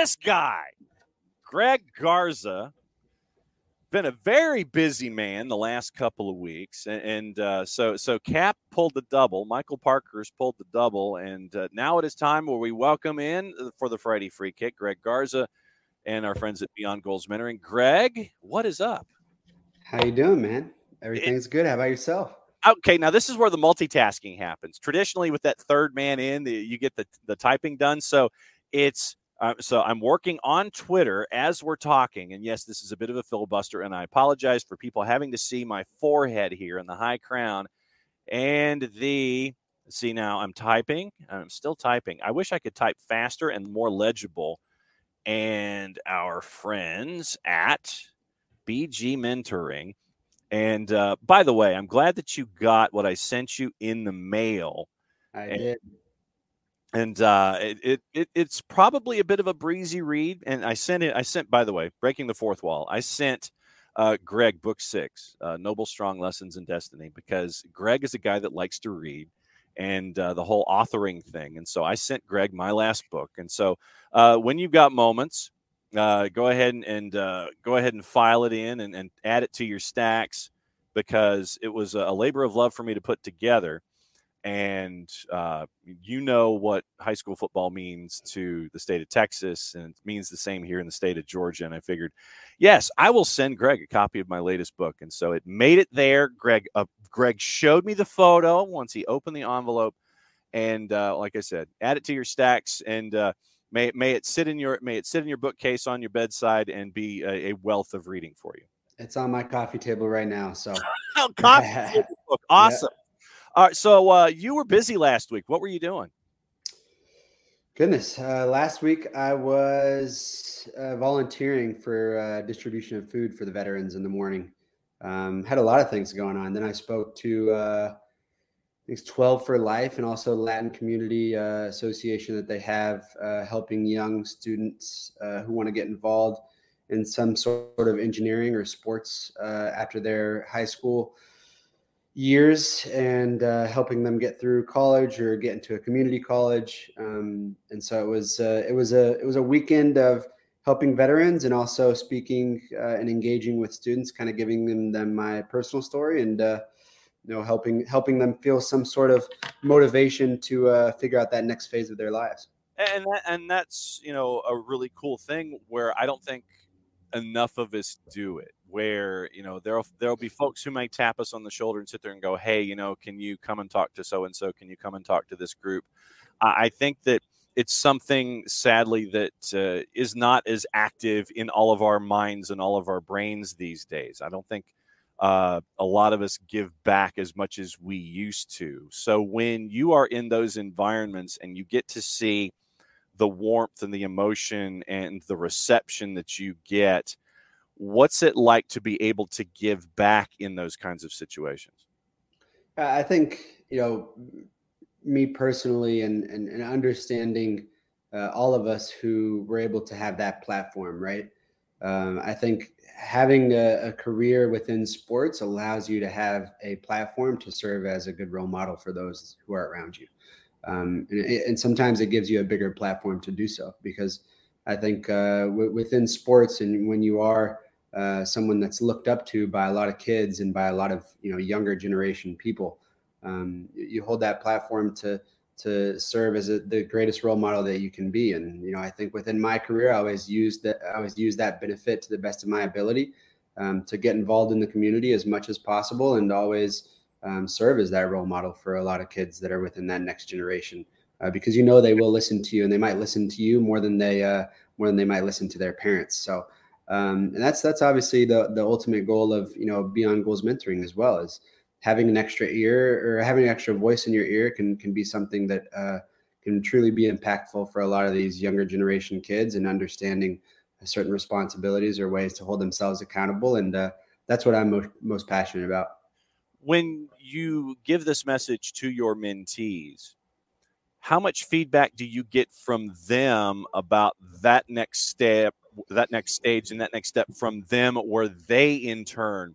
this guy, Greg Garza, been a very busy man the last couple of weeks, and so Cap pulled the double. Michael Parker's pulled the double, and now it is time where we welcome in for the Friday Free Kick, Greg Garza and our friends at Beyond Goals Mentoring. Greg, what is up? How you doing, man? Everything's good. How about yourself? Okay, now this is where the multitasking happens. Traditionally, with that third man in, you get the typing done. So it's so I'm working on Twitter as we're talking. And yes, this is a bit of a filibuster, and I apologize for people having to see my forehead here and the high crown and see now I'm typing. I'm still typing. I wish I could type faster and more legible. And our friends at BG Mentoring. And by the way, I'm glad that you got what I sent you in the mail. I did. And it's probably a bit of a breezy read. And I sent, by the way, breaking the fourth wall. I sent Greg book 6, Noble Strong Lessons in Destiny, because Greg is a guy that likes to read and the whole authoring thing. And so I sent Greg my last book. And so when you've got moments, go ahead and file it in and add it to your stacks, because it was a labor of love for me to put together. And you know what high school football means to the state of Texas, and it means the same here in the state of Georgia. And I figured, yes, I will send Greg a copy of my latest book. And so it made it there. Greg showed me the photo once he opened the envelope. And like I said, add it to your stacks, and may it sit in your bookcase on your bedside and be a wealth of reading for you. It's on my coffee table right now. So coffee table book. Awesome. Yeah. All right, so you were busy last week. What were you doing? Goodness, last week I was volunteering for distribution of food for the veterans in the morning. Had a lot of things going on. Then I spoke to I think it's 12 for Life, and also Latin Community Association that they have helping young students who want to get involved in some sort of engineering or sports after their high school years, and helping them get through college or get into a community college. And so it was a weekend of helping veterans, and also speaking and engaging with students, kind of giving them my personal story, and helping them feel some sort of motivation to figure out that next phase of their lives. And that's a really cool thing, where I don't think enough of us do it, where there'll be folks who may tap us on the shoulder and sit there and go, hey, can you come and talk to so and so? Can you come and talk to this group? I think that it's something, sadly, that is not as active in all of our minds and all of our brains these days. I don't think a lot of us give back as much as we used to. So when you are in those environments and you get to see the warmth and the emotion and the reception that you get, what's it like to be able to give back in those kinds of situations? I think, me personally, and understanding all of us who were able to have that platform, right? I think having a career within sports allows you to have a platform to serve as a good role model for those who are around you. And sometimes it gives you a bigger platform to do so, because I think within sports, and when you are someone that's looked up to by a lot of kids and by a lot of younger generation people, you hold that platform to serve as the greatest role model that you can be. And I think within my career, I always use that benefit to the best of my ability, to get involved in the community as much as possible, and always serve as that role model for a lot of kids that are within that next generation, because they will listen to you, and they might listen to you more than they might listen to their parents. So and that's obviously the ultimate goal of Beyond Goals Mentoring, as well as having an extra ear, or having an extra voice in your ear can be something that can truly be impactful for a lot of these younger generation kids, and understanding certain responsibilities or ways to hold themselves accountable. And that's what I'm most passionate about. When you give this message to your mentees, how much feedback do you get from them about that next step, that next stage, and that next step from them, where they in turn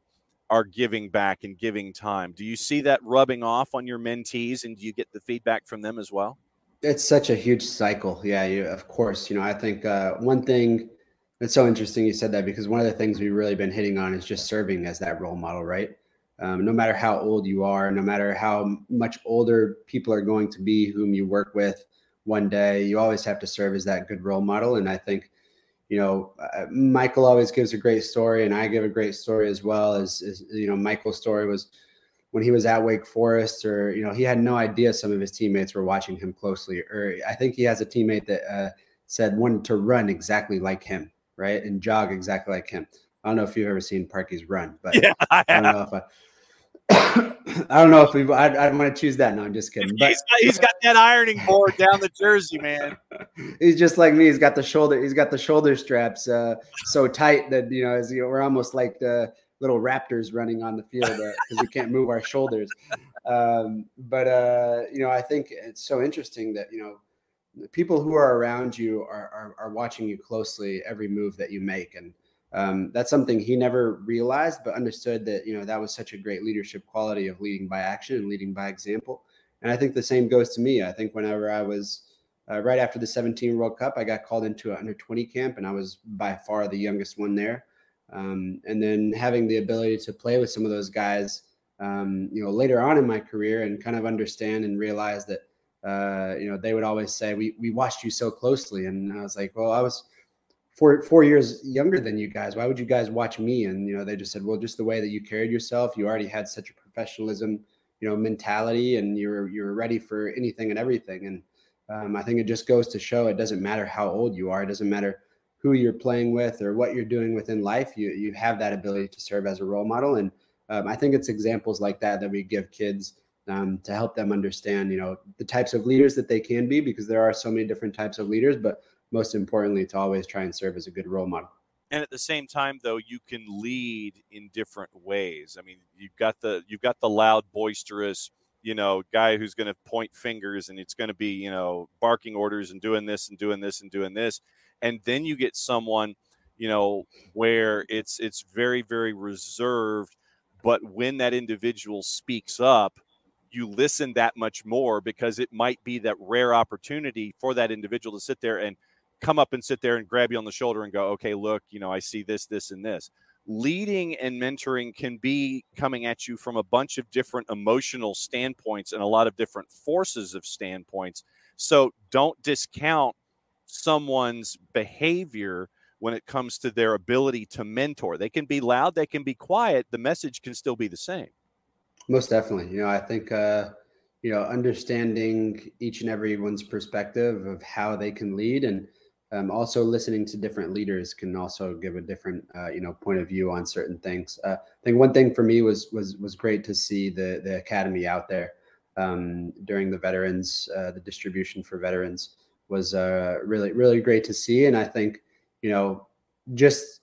are giving back and giving time? Do you see that rubbing off on your mentees, and do you get the feedback from them as well? It's such a huge cycle. Yeah, of course. I think one thing that's so interesting you said that, because one of the things we've really been hitting on is just serving as that role model, right? No matter how old you are, no matter how much older people are going to be whom you work with one day, you always have to serve as that good role model. And I think, Michael always gives a great story, and I give a great story as well. As Michael's story was when he was at Wake Forest, or he had no idea some of his teammates were watching him closely. Or I think he has a teammate that said wanted to run exactly like him, right, and jog exactly like him. I don't know if you've ever seen Parky's run, but Yeah, I I don't have. know if I don't know if I'd want to choose that. No, I'm just kidding. But He's got that ironing board down the jersey, man. he's just like me. He's got the shoulder straps so tight that we're almost like the little raptors running on the field because we can't move our shoulders. But I think it's so interesting that the people who are around you are watching you closely every move that you make, and that's something he never realized, but understood that that was such a great leadership quality of leading by action and leading by example. And I think the same goes to me. I think whenever I was right after the 17 World Cup, I got called into an under 20 camp, and I was by far the youngest one there. And then having the ability to play with some of those guys, later on in my career, and kind of understand and realize that, they would always say, we watched you so closely. And I was like, well, I was 4 years younger than you guys. Why would you guys watch me? And, they just said, well, just the way that you carried yourself, you already had such a professionalism, mentality, and you're ready for anything and everything. And I think it just goes to show it doesn't matter how old you are. It doesn't matter who you're playing with or what you're doing within life. You have that ability to serve as a role model. And I think it's examples like that we give kids to help them understand, the types of leaders that they can be, because there are so many different types of leaders, but most importantly, to always try and serve as a good role model. And at the same time, though, you can lead in different ways. I mean, you've got the loud, boisterous, guy who's going to point fingers, and it's going to be, barking orders and doing this and doing this and doing this. And then you get someone, where it's very, very reserved. But when that individual speaks up, you listen that much more, because it might be that rare opportunity for that individual to sit there and come up and sit there and grab you on the shoulder and go, okay, look, I see this, this, and this. Leading and mentoring can be coming at you from a bunch of different emotional standpoints and a lot of different forces of standpoints. So don't discount someone's behavior when it comes to their ability to mentor. They can be loud, they can be quiet. The message can still be the same. Most definitely. I think, understanding each and everyone's perspective of how they can lead, and also listening to different leaders can also give a different, point of view on certain things. I think one thing for me was great to see the academy out there during the veterans, the distribution for veterans was really, really great to see. And I think, just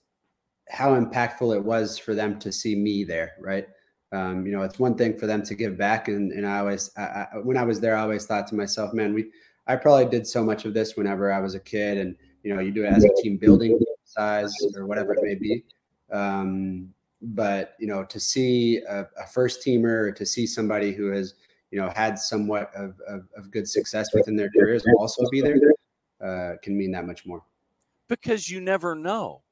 how impactful it was for them to see me there, right? It's one thing for them to give back, and I always, when I was there, I always thought to myself, man, I probably did so much of this whenever I was a kid, and you do it as a team building size or whatever it may be. But to see a first teamer, or to see somebody who has had somewhat of good success within their careers also be there, can mean that much more. Because you never know.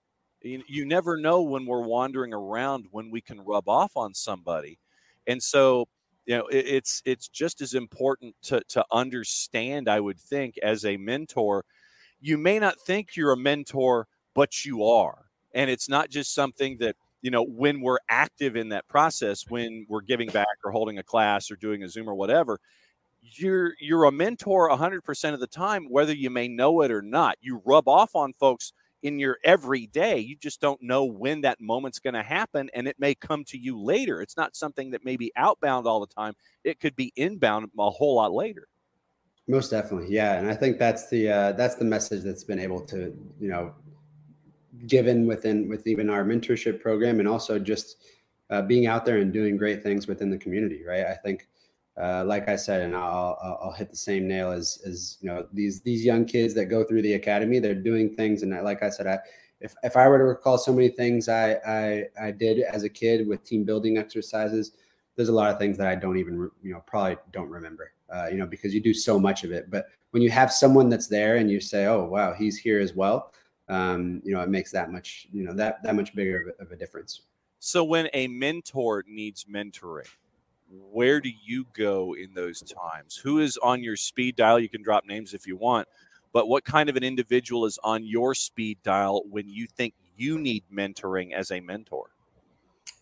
You never know when we're wandering around when we can rub off on somebody. And so, it's just as important to understand, I would think, as a mentor. You may not think you're a mentor, but you are. And it's not just something that, when we're active in that process, when we're giving back or holding a class or doing a Zoom or whatever, you're a mentor 100% of the time, whether you may know it or not. You rub off on folks in your everyday. You just don't know when that moment's going to happen, and it may come to you later. It's not something that may be outbound all the time. It could be inbound a whole lot later. Most definitely. Yeah. And I think that's the message that's been able to, given with even our mentorship program, and also just being out there and doing great things within the community. Right. I think, like I said, and I'll hit the same nail as these young kids that go through the academy, they're doing things. And like I said, if I were to recall so many things I did as a kid with team building exercises, there's a lot of things that I don't even, probably don't remember. because you do so much of it. But when you have someone that's there and you say, oh, wow, he's here as well, it makes that much, that much bigger of a difference. So when a mentor needs mentoring, where do you go in those times? Who is on your speed dial? You can drop names if you want, but what kind of an individual is on your speed dial when you think you need mentoring as a mentor?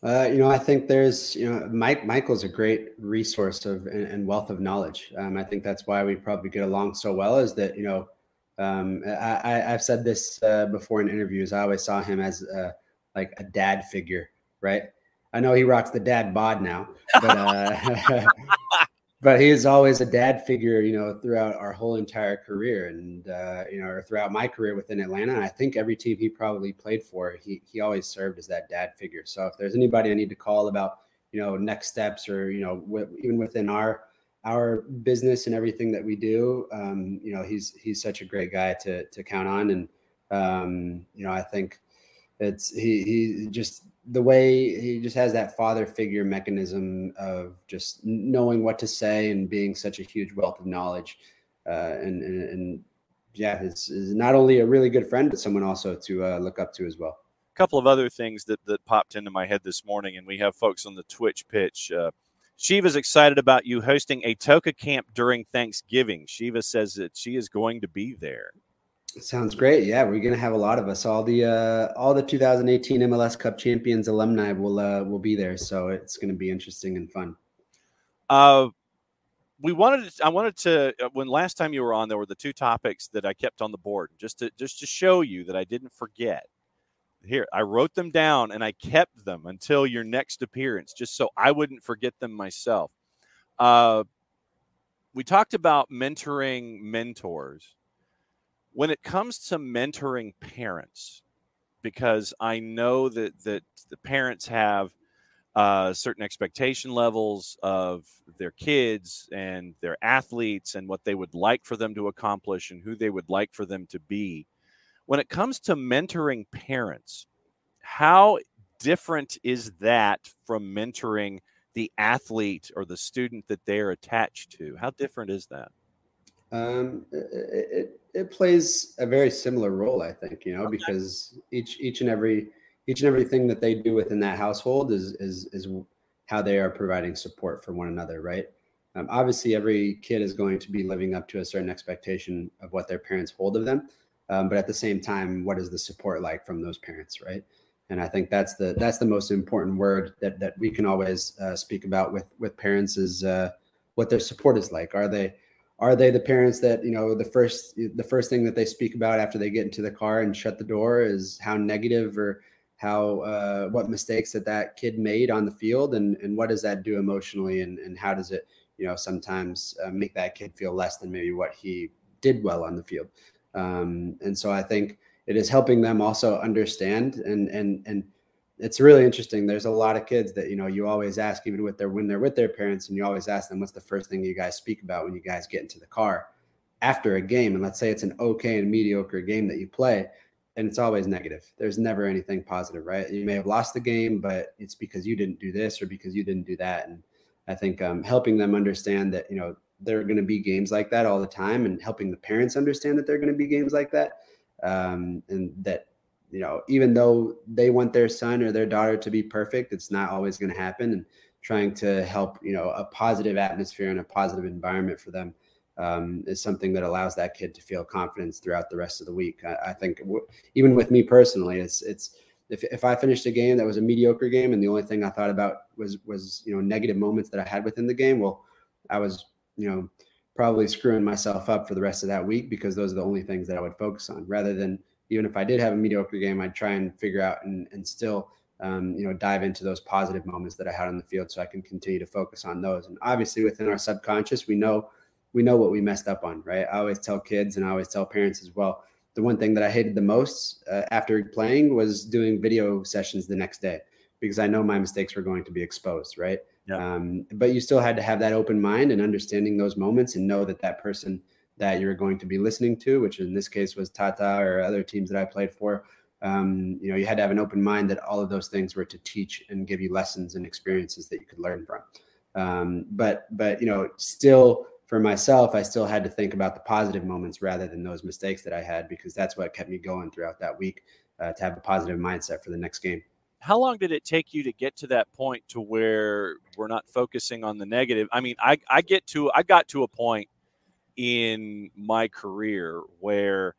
I think there's, Michael's a great resource and wealth of knowledge. I think that's why we probably get along so well, is that, I've said this before in interviews. I always saw him as like a dad figure, right? I know he rocks the dad bod now, but but he is always a dad figure, throughout our whole entire career, and or throughout my career within Atlanta. And I think every team he probably played for, he always served as that dad figure. So if there's anybody I need to call about, next steps, or even within our business and everything that we do, he's such a great guy to count on. And I think it's he just, the way he just has that father figure mechanism of just knowing what to say and being such a huge wealth of knowledge. And yeah, it's not only a really good friend, but someone also to look up to as well. A couple of other things that popped into my head this morning, and we have folks on the Twitch pitch. Shiva's excited about you hosting a Toka camp during Thanksgiving. Shiva says that she is going to be there. Sounds great. Yeah, we're gonna have a lot of us. All the 2018 MLS Cup champions alumni will be there, so it's gonna be interesting and fun. I wanted to when last time you were on, there were the two topics that I kept on the board just to show you that I didn't forget. Here, I wrote them down and I kept them until your next appearance, just so I wouldn't forget them myself. We talked about mentoring mentors. When it comes to mentoring parents, because I know that the parents have certain expectation levels of their kids and their athletes and what they would like for them to accomplish and who they would like for them to be. When it comes to mentoring parents, how different is that from mentoring the athlete or the student that they're attached to? How different is that? It plays a very similar role, I think, okay, because each and everything that they do within that household is how they are providing support for one another, right? Obviously, every kid is going to be living up to a certain expectation of what their parents hold of them, but at the same time, what is the support like from those parents, right? And I think that's the most important word that we can always speak about with parents is what their support is like. Are they the parents that, the first thing that they speak about after they get into the car and shut the door is how negative or how what mistakes that kid made on the field, and what does that do emotionally, and how does it sometimes make that kid feel less than maybe what he did well on the field. And so I think it is helping them also understand, and it's really interesting. There's a lot of kids that, you always ask, even when they're with their parents, and you always ask them, what's the first thing you guys speak about when you guys get into the car after a game? And let's say it's an okay and mediocre game that you play, and it's always negative. There's never anything positive, right? You may have lost the game, but it's because you didn't do this or because you didn't do that. And I think helping them understand that, there are going to be games like that all the time, and helping the parents understand that there are going to be games like that. And that, even though they want their son or their daughter to be perfect, it's not always going to happen. And trying to help, a positive atmosphere and a positive environment for them is something that allows that kid to feel confidence throughout the rest of the week. I think even with me personally, it's if I finished a game that was a mediocre game and the only thing I thought about was negative moments that I had within the game, well, I was probably screwing myself up for the rest of that week, because those are the only things that I would focus on, rather than, even if I did have a mediocre game, I'd try and figure out and still dive into those positive moments that I had on the field, so I can continue to focus on those. And obviously within our subconscious, we know what we messed up on, right? I always tell kids, and I always tell parents as well, the one thing that I hated the most after playing was doing video sessions the next day, because I know my mistakes were going to be exposed, right? Yeah. But you still had to have that open mind and understanding those moments, and know that person that you're going to be listening to, which in this case was Tata or other teams that I played for, you had to have an open mind that all of those things were to teach and give you lessons and experiences that you could learn from. But still for myself, I still had to think about the positive moments rather than those mistakes that I had, because that's what kept me going throughout that week, to have a positive mindset for the next game. How long did it take you to get to that point to where we're not focusing on the negative? I mean, I got to a point in my career where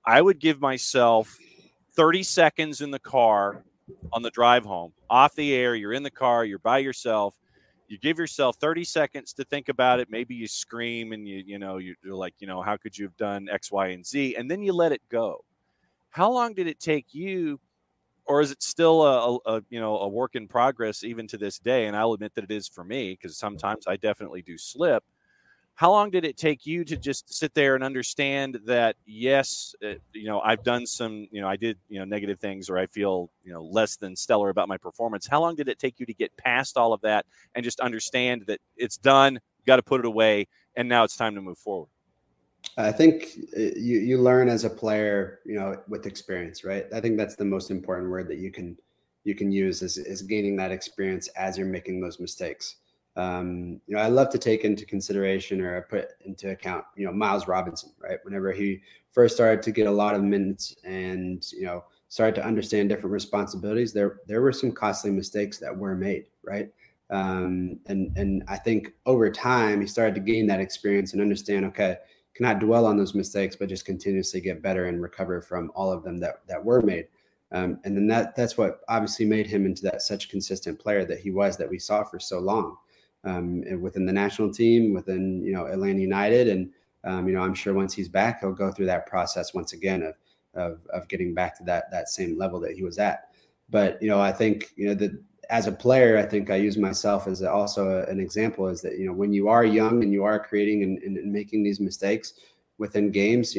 I would give myself 30 seconds in the car on the drive home, off the air. You're in the car, you're by yourself. You give yourself 30 seconds to think about it. Maybe you scream and you're like, how could you have done X, Y, and Z? And then you let it go. How long did it take you, or is it still a work in progress even to this day? And I'll admit that it is for me, because sometimes I definitely do slip. How long did it take you to just sit there and understand that, yes, I've done some, I did, negative things, or I feel, less than stellar about my performance? How long did it take you to get past all of that and just understand that it's done, you got to put it away, and now it's time to move forward? I think you learn as a player, with experience, right? I think that's the most important word that you can use, is gaining that experience as you're making those mistakes. I love to take into consideration, or I put into account, Miles Robinson, right? Whenever he first started to get a lot of minutes and, started to understand different responsibilities, there were some costly mistakes that were made, right? And I think over time he started to gain that experience and understand, okay, cannot dwell on those mistakes, but just continuously get better and recover from all of them that were made. And then that's what obviously made him into that such consistent player that he was, that we saw for so long, and within the national team, within, Atlanta United. And, I'm sure once he's back, he'll go through that process once again of getting back to that same level that he was at. But, I think, that as a player, I think I use myself as also an example, is that, when you are young and you are creating and making these mistakes within games,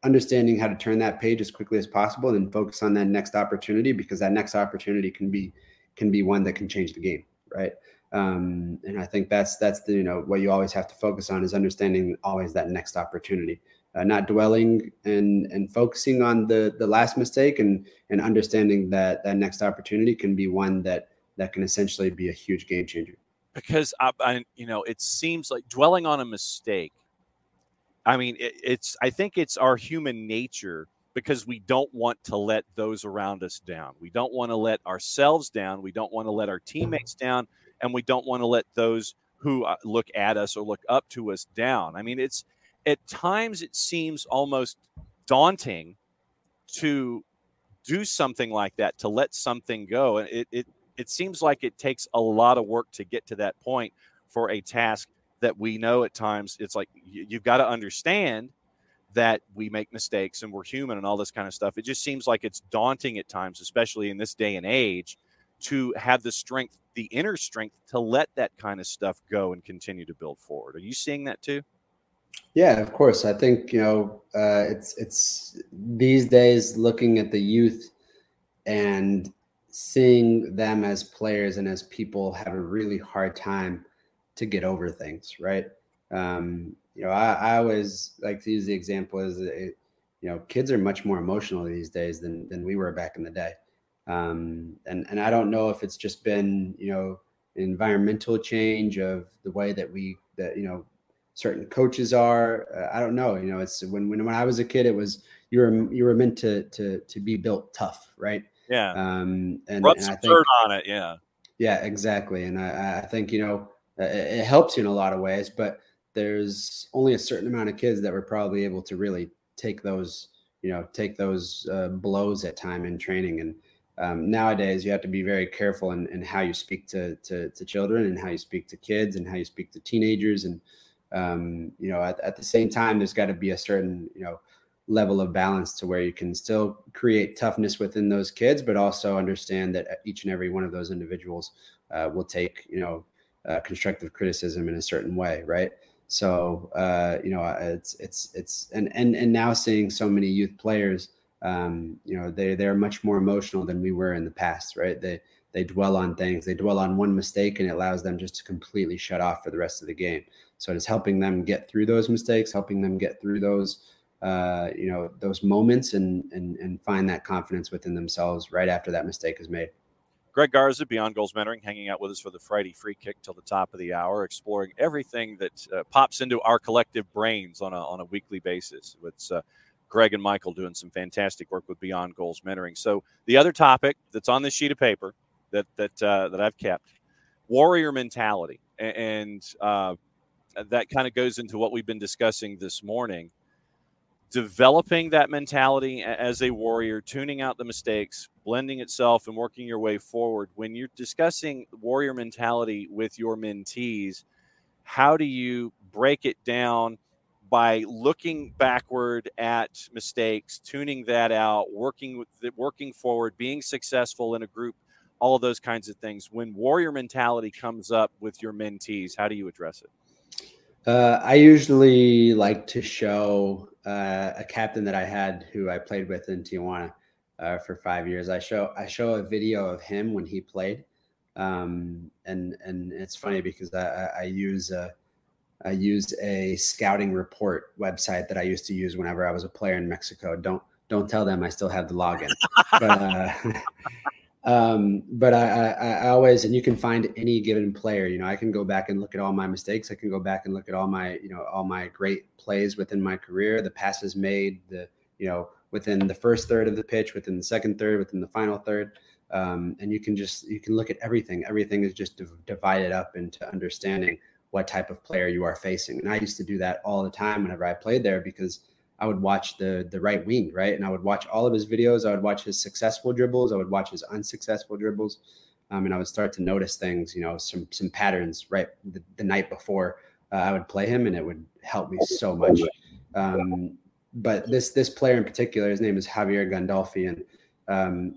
understanding how to turn that page as quickly as possible and then focus on that next opportunity, because that next opportunity can be one that can change the game, right? And I think that's the, what you always have to focus on, is understanding always that next opportunity, not dwelling and focusing on the last mistake, and understanding that next opportunity can be one that can essentially be a huge game changer. Because it seems like dwelling on a mistake, I mean, I think it's our human nature, because we don't want to let those around us down. We don't want to let ourselves down. We don't want to let our teammates down. And we don't want to let those who look at us or look up to us down. I mean, at times it seems almost daunting to do something like that, to let something go. And it seems like it takes a lot of work to get to that point for a task that we know at times. It's like, you've got to understand that we make mistakes and we're human and all this kind of stuff. It just seems like it's daunting at times, especially in this day and age, to have the strength, the inner strength, to let that kind of stuff go and continue to build forward. Are you seeing that too? Yeah, of course. I think, it's these days, looking at the youth and seeing them as players and as people have a really hard time to get over things, right? I always like to use the example as, kids are much more emotional these days than we were back in the day. And I don't know if it's just been, environmental change of the way that certain coaches are. I don't know. It's when I was a kid, it was, you were meant to be built tough, right? Yeah. And some I think dirt on it. Yeah. Yeah, exactly. And I think, it helps you in a lot of ways, but there's only a certain amount of kids that were probably able to really take those blows at time in training. And nowadays you have to be very careful in how you speak to children, and how you speak to kids, and how you speak to teenagers. And, at the same time, there's got to be a certain, level of balance to where you can still create toughness within those kids, but also understand that each and every one of those individuals will take, constructive criticism in a certain way. Right. So, it's and now seeing so many youth players, they're much more emotional than we were in the past. Right. They dwell on things. They dwell on one mistake, and it allows them just to completely shut off for the rest of the game. So it's helping them get through those mistakes, helping them get through those those moments, and find that confidence within themselves right after that mistake is made. Greg Garza, Beyond Goals Mentoring, hanging out with us for the Friday Free Kick till the top of the hour, exploring everything that pops into our collective brains on a weekly basis. It's Greg and Michael doing some fantastic work with Beyond Goals Mentoring. So the other topic that's on this sheet of paper that I've kept, warrior mentality, and that kind of goes into what we've been discussing this morning. Developing that mentality as a warrior, tuning out the mistakes, blending itself, and working your way forward. When you're discussing warrior mentality with your mentees, how do you break it down by looking backward at mistakes, tuning that out, working forward, being successful in a group, all of those kinds of things? When warrior mentality comes up with your mentees, how do you address it? I usually like to show a captain that I had who I played with in Tijuana for 5 years. I show a video of him when he played, and it's funny because I use a scouting report website that I used to use whenever I was a player in Mexico. Don't tell them I still have the login, but but I always, and you can find any given player, I can go back and look at all my mistakes. I can go back and look at all my great plays within my career, the passes made, within the first third of the pitch, within the second third, within the final third. And you can look at everything. Everything is just divided up into understanding what type of player you are facing. And I used to do that all the time whenever I played there, because I would watch the right wing, right? And I would watch all of his videos. I would watch his successful dribbles. I would watch his unsuccessful dribbles. And I would start to notice things, some patterns right the night before I would play him, and it would help me so much. But this player in particular, his name is Javier Gandolfi, and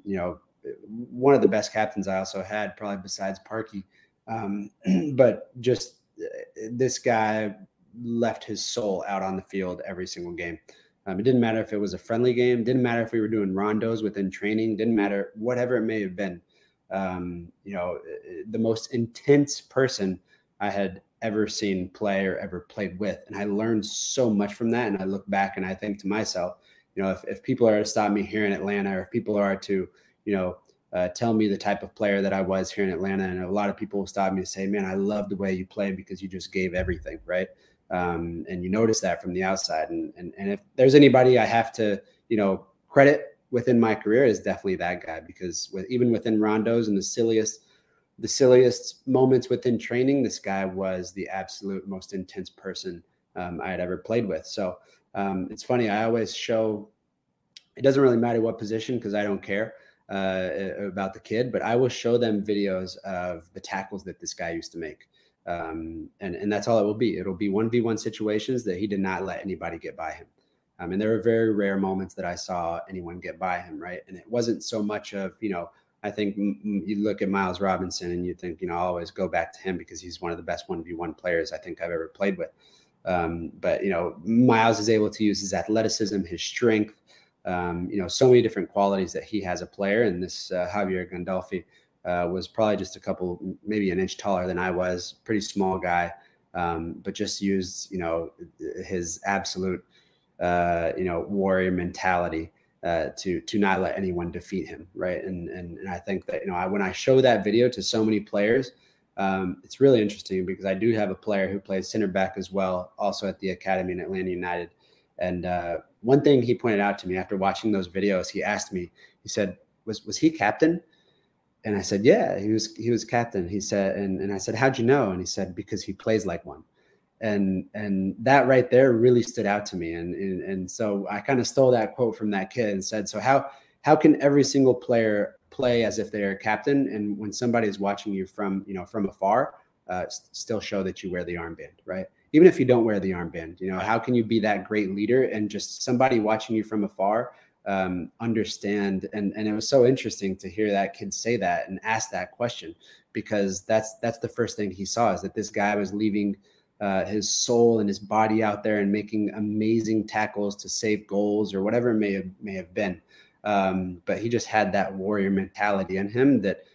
one of the best captains I also had, probably besides Parkey. But just this guy left his soul out on the field every single game. It didn't matter if it was a friendly game, didn't matter if we were doing rondos within training, didn't matter whatever it may have been. The most intense person I had ever seen play or ever played with. And I learned so much from that. And I look back and I think to myself, if people are to stop me here in Atlanta, or if people are to, tell me the type of player that I was here in Atlanta, and a lot of people will stop me and say, man, I love the way you play because you just gave everything, right? And you notice that from the outside. And if there's anybody I have to, credit within my career, is definitely that guy, because even within rondos and the silliest moments within training, this guy was the absolute most intense person I had ever played with. So it's funny. I always show, it doesn't really matter what position, because I don't care about the kid, but I will show them videos of the tackles that this guy used to make. And that's all it will be. It'll be 1v1 situations that he did not let anybody get by him. And there were very rare moments that I saw anyone get by him, right? And it wasn't so much of, I think you look at Miles Robinson and you think, I'll always go back to him because he's one of the best 1v1 players I think I've ever played with. But Miles is able to use his athleticism, his strength, so many different qualities that he has a player. And this Javier Gandolfi was probably just maybe an inch taller than I was, pretty small guy, but just used, his absolute, warrior mentality to not let anyone defeat him, right? And I think that, when I show that video to so many players, it's really interesting, because I do have a player who plays center back as well, also at the academy in Atlanta United. And one thing he pointed out to me after watching those videos, he asked me, he said, was he captain? And I said, yeah, he was captain. He said, and I said, how'd you know? And he said, because he plays like one. And that right there really stood out to me. And so I kind of stole that quote from that kid and said, so how can every single player play as if they're a captain, and when somebody is watching you from afar, still show that you wear the armband, right? Even if you don't wear the armband, how can you be that great leader and just somebody watching you from afar understand? And it was so interesting to hear that kid say that and ask that question, because that's the first thing he saw, is that this guy was leaving his soul and his body out there and making amazing tackles to save goals or whatever it may have been. But he just had that warrior mentality in him that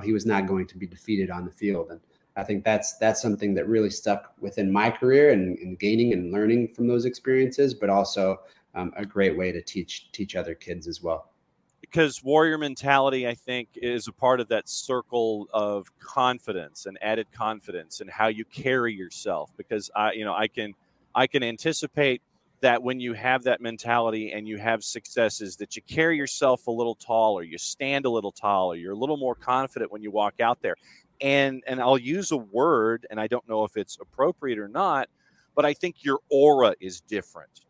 he was not going to be defeated on the field. And I think that's something that really stuck within my career, and gaining and learning from those experiences, but also a great way to teach other kids as well. because warrior mentality, I think, is a part of that circle of confidence and added confidence and how you carry yourself. Because I can anticipate that when you have that mentality and you have successes, that you carry yourself a little taller, you stand a little taller, you're a little more confident when you walk out there. And I'll use a word, and I don't know if it's appropriate or not, but I think your aura is different.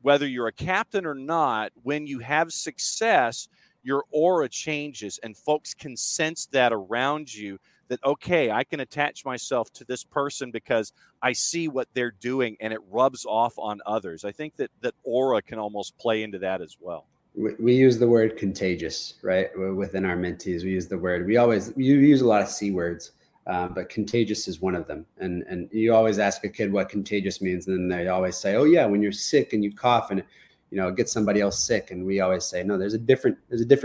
Whether you're a captain or not, when you have success, your aura changes and folks can sense that around you, that, okay, I can attach myself to this person because I see what they're doing and it rubs off on others. I think that aura can almost play into that as well. We use the word contagious, right? Within our mentees, we use the word, we use a lot of C words, but contagious is one of them. And you always ask a kid what contagious means, and then they always say, oh yeah, when you're sick and you cough and get somebody else sick. And we always say, no, there's a different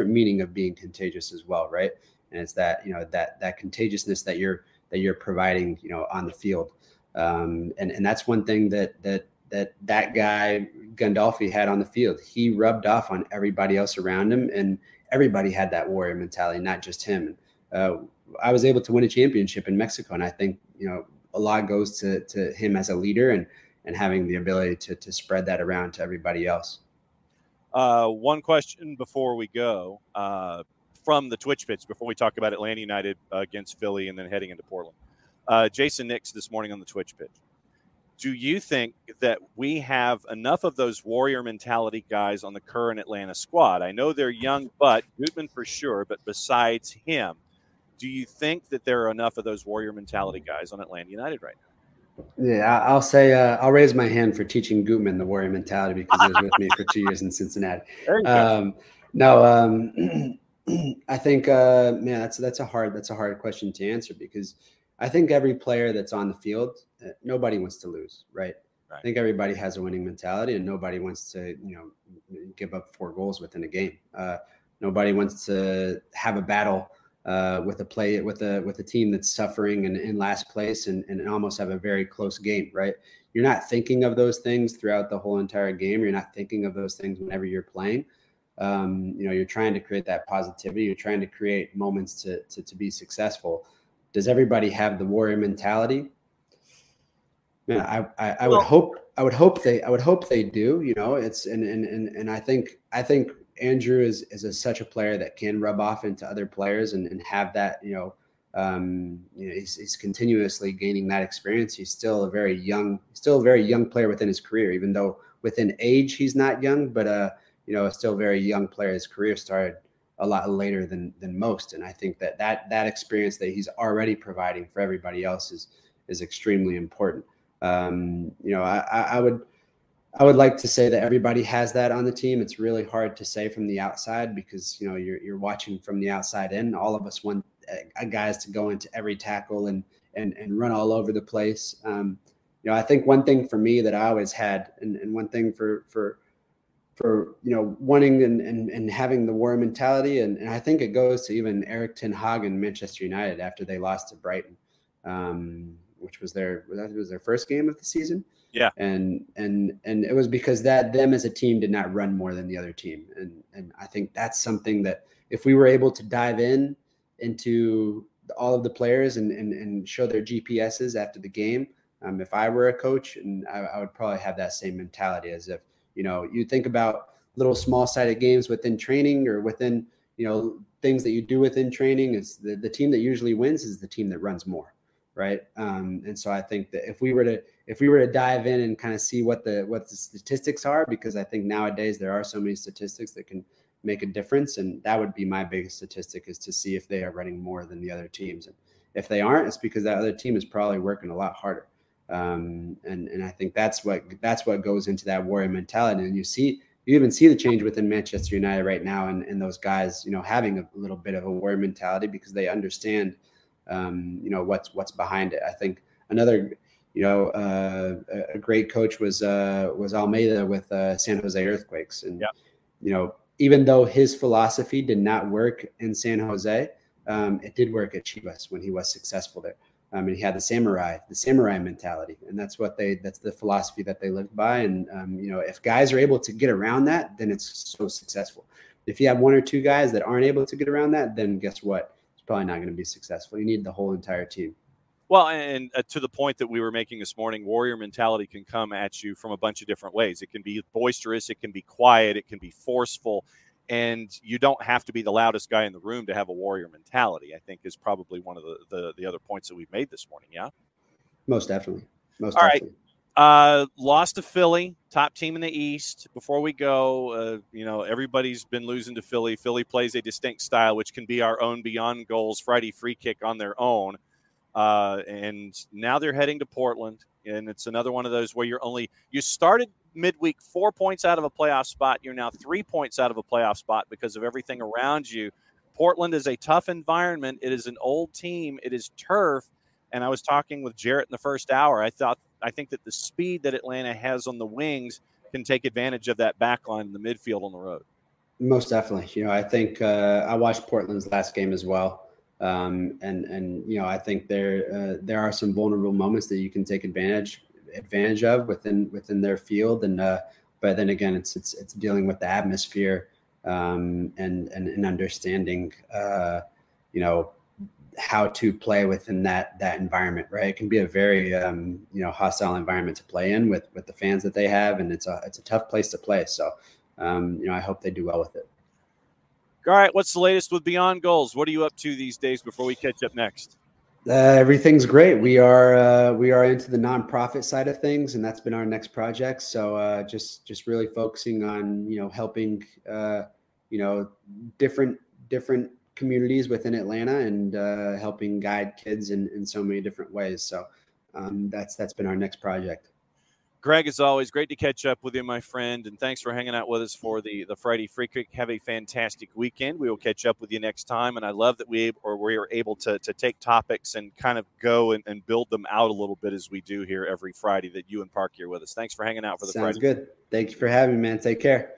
meaning of being contagious as well, right? And it's that that contagiousness that you're providing on the field. And that's one thing that guy Gandolfi had on the field. He rubbed off on everybody else around him, and everybody had that warrior mentality, not just him. I was able to win a championship in Mexico, and I think a lot goes to him as a leader and having the ability to spread that around to everybody else. One question before we go from the Twitch pitch, before we talk about Atlanta United against Philly and then heading into Portland. Jason Nix this morning on the Twitch pitch. Do you think that we have enough of those warrior mentality guys on the current Atlanta squad? I know they're young, but Gutman for sure. But besides him, do you think that there are enough of those warrior mentality guys on Atlanta United right now? Yeah, I'll say I'll raise my hand for teaching Gutman the warrior mentality because he was with me for 2 years in Cincinnati. I think man, that's a hard question to answer, because I think every player that's on the field, nobody wants to lose, right? I think everybody has a winning mentality, and nobody wants to, give up 4 goals within a game. Nobody wants to have a battle with a team that's suffering and in last place and almost have a very close game, right? You're not thinking of those things throughout the whole entire game. You're not thinking of those things whenever you're playing. You're trying to create that positivity. You're trying to create moments to be successful. Does everybody have the warrior mentality? Man, I would hope they do. It's and I think Andrew is such a player that can rub off into other players and have that. He's continuously gaining that experience. He's still a very young player within his career, even though within age he's not young, but still a very young player. His career started a lot later than most. And I think that experience that he's already providing for everybody else is extremely important. I would like to say that everybody has that on the team. It's really hard to say from the outside because, you're watching from the outside in. All of us want guys to go into every tackle and run all over the place. I think one thing for me that I always had, and one thing for wanting and having the war mentality, and I think it goes to even Eric Ten Hag and Manchester United after they lost to Brighton, which was their first game of the season. Yeah, and it was because them as a team did not run more than the other team, and I think that's something that if we were able to dive into all of the players and show their GPSs after the game, if I were a coach, and I would probably have that same mentality as if. You think about little small-sided games within training or within, things that you do within training. Is the team that usually wins is the team that runs more, right? And so I think that if we were to dive in and kind of see what the statistics are, because I think nowadays there are so many statistics that can make a difference, and that would be my biggest statistic, is to see if they are running more than the other teams. And if they aren't, it's because that other team is probably working a lot harder. And I think that's what goes into that warrior mentality. And you even see the change within Manchester United right now, and those guys, having a little bit of a warrior mentality because they understand, what's behind it. I think another, a great coach was Almeida with San Jose Earthquakes, and even though his philosophy did not work in San Jose, it did work at Chivas when he was successful there. And he had the samurai mentality, and that's the philosophy that they lived by. And if guys are able to get around that, then it's so successful. If you have one or two guys that aren't able to get around that, then guess what? It's probably not going to be successful. You need the whole entire team. Well, and to the point that we were making this morning, warrior mentality can come at you from a bunch of different ways. It can be boisterous, it can be quiet, it can be forceful, and you don't have to be the loudest guy in the room to have a warrior mentality, I think is probably one of the other points that we've made this morning, yeah? Most definitely. Most All right. definitely. Lost to Philly, top team in the East. Before we go, everybody's been losing to Philly. Philly plays a distinct style, which can be our own Beyond Goals Friday free kick on their own. And now they're heading to Portland, and it's another one of those where you started midweek 4 points out of a playoff spot. You're now 3 points out of a playoff spot because of everything around you. Portland is a tough environment. It is an old team. It is turf. And I was talking with Jarrett in the first hour. I think that the speed that Atlanta has on the wings can take advantage of that back line in the midfield on the road. Most definitely. I think I watched Portland's last game as well. And I think there are some vulnerable moments that you can take advantage of within their field, and but then again, it's dealing with the atmosphere and understanding how to play within that environment, right? It can be a very hostile environment to play in with the fans that they have, and it's a tough place to play. So I hope they do well with it. All right, what's the latest with Beyond Goals? What are you up to these days before we catch up next? Everything's great. We are into the nonprofit side of things, and that's been our next project. So just really focusing on helping different communities within Atlanta and helping guide kids in so many different ways. So that's been our next project. Greg, as always, great to catch up with you, my friend, and thanks for hanging out with us for the Friday Free Kick. Have a fantastic weekend. We will catch up with you next time, and I love that we are able to take topics and kind of go and build them out a little bit as we do here every Friday that you and Park here with us. Thanks for hanging out for the Friday. Sounds good. Thank you for having me, man. Take care.